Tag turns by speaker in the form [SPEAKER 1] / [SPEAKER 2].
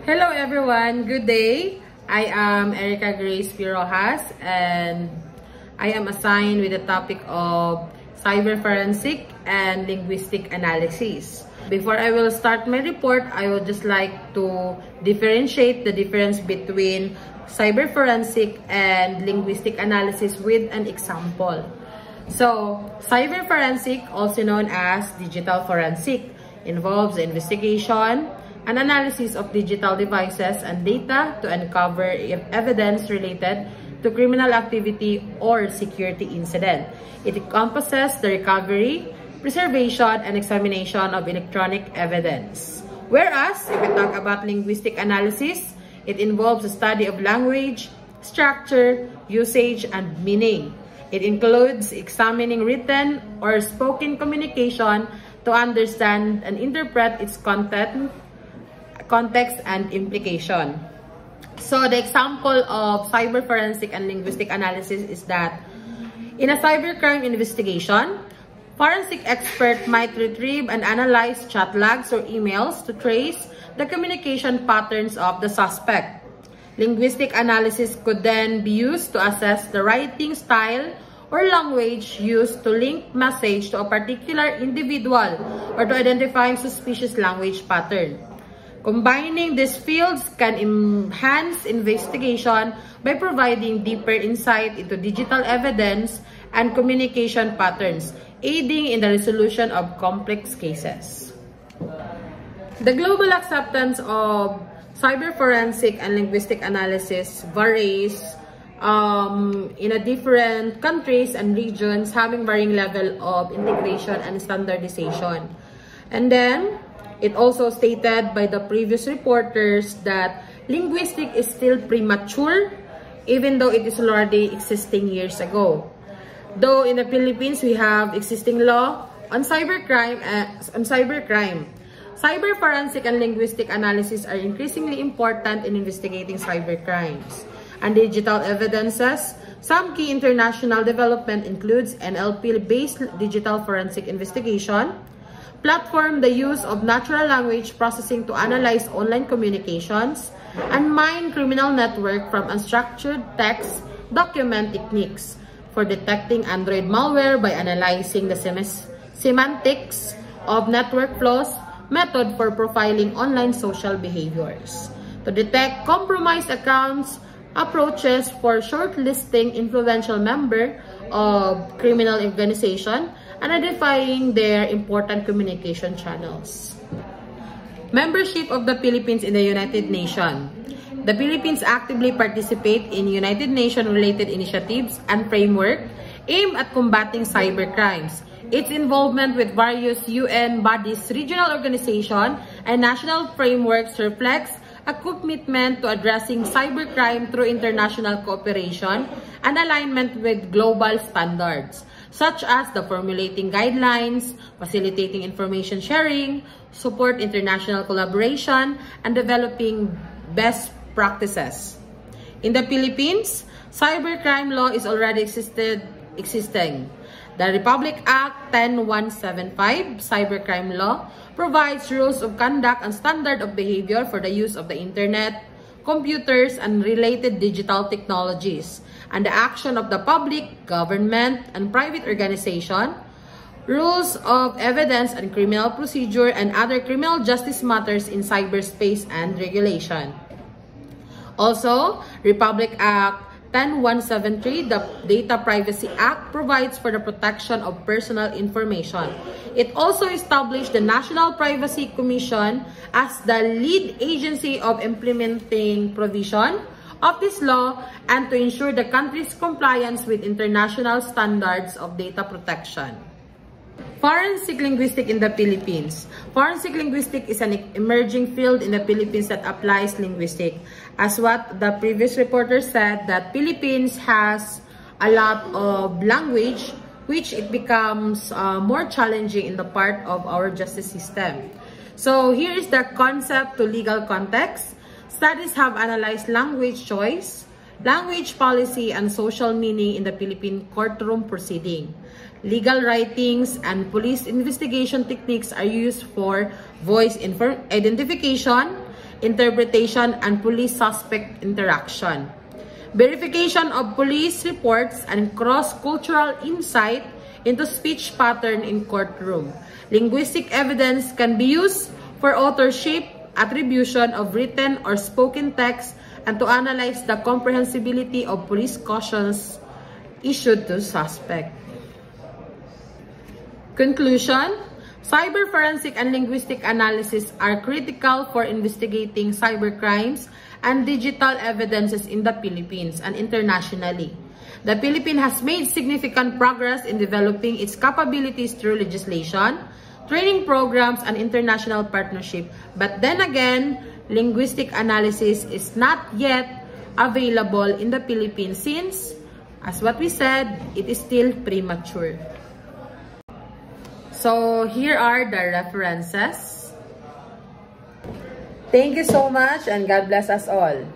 [SPEAKER 1] Hello everyone, good day. I am Erica Grace Pirojas and I am assigned with the topic of cyber forensic and linguistic analysis. Before I will start my report, I would just like to differentiate the difference between cyber forensic and linguistic analysis with an example. So, cyber forensic, also known as digital forensic, involves the investigation and analysis of digital devices and data to uncover evidence related to criminal activity or security incident. It encompasses the recovery, preservation, and examination of electronic evidence. Whereas, if we talk about linguistic analysis, it involves the study of language, structure, usage, and meaning. It includes examining written or spoken communication to understand and interpret its context and implication. So the example of cyber forensic and linguistic analysis is that in a cybercrime investigation, forensic expert might retrieve and analyze chat logs or emails to trace the communication patterns of the suspect. Linguistic analysis could then be used to assess the writing style or language used to link message to a particular individual or to identify suspicious language pattern. Combining these fields can enhance investigation by providing deeper insight into digital evidence and communication patterns, aiding in the resolution of complex cases. The global acceptance of cyber forensic and linguistic analysis varies in different countries and regions, having varying level of integration and standardization. And then, it also stated by the previous reporters that linguistic is still premature, even though it is already existing years ago. Though in the Philippines, we have existing law on cybercrime. Cyber forensic and linguistic analysis are increasingly important in investigating cybercrimes and digital evidences. Some key international development includes NLP-based digital forensic investigation, platform the use of natural language processing to analyze online communications, and mine criminal network from unstructured text document techniques for detecting Android malware by analyzing the semantics of network flows, method for profiling online social behaviors, to detect compromised accounts, approaches for shortlisting influential member of criminal organization, and identifying their important communication channels. Membership of the Philippines in the United Nations. The Philippines actively participate in United Nations-related initiatives and framework aimed at combating cybercrimes. Its involvement with various UN bodies, regional organizations, and national frameworks reflects a commitment to addressing cybercrime through international cooperation and alignment with global standards, such as the formulating guidelines, facilitating information sharing, support international collaboration, and developing best practices. In the Philippines, cybercrime law is already existing. The Republic Act 10175, Cybercrime Law, provides rules of conduct and standard of behavior for the use of the internet, computers, and related digital technologies, and the action of the public, government, and private organization, rules of evidence and criminal procedure, and other criminal justice matters in cyberspace and regulation. Also, Republic Act 10173, the Data Privacy Act, provides for the protection of personal information. It also established the National Privacy Commission as the lead agency of implementing provision of this law and to ensure the country's compliance with international standards of data protection. Forensic linguistic in the Philippines. Forensic linguistic is an emerging field in the Philippines that applies linguistic. As what the previous reporter said, that Philippines has a lot of language which it becomes more challenging in the part of our justice system. So here is the concept to legal context. Studies have analyzed language choice, language policy, and social meaning in the Philippine courtroom proceeding. Legal writings and police investigation techniques are used for voice identification, interpretation, and police-suspect interaction. Verification of police reports and cross-cultural insight into speech pattern in courtroom. Linguistic evidence can be used for authorship, attribution of written or spoken text, and to analyze the comprehensibility of police cautions issued to suspect. Conclusion: cyber forensic and linguistic analysis are critical for investigating cybercrimes and digital evidences in the Philippines and internationally. The Philippines has made significant progress in developing its capabilities through legislation, training programs, and international partnership. But then again, linguistic analysis is not yet available in the Philippines since, as what we said, it is still premature. So here are the references. Thank you so much and God bless us all.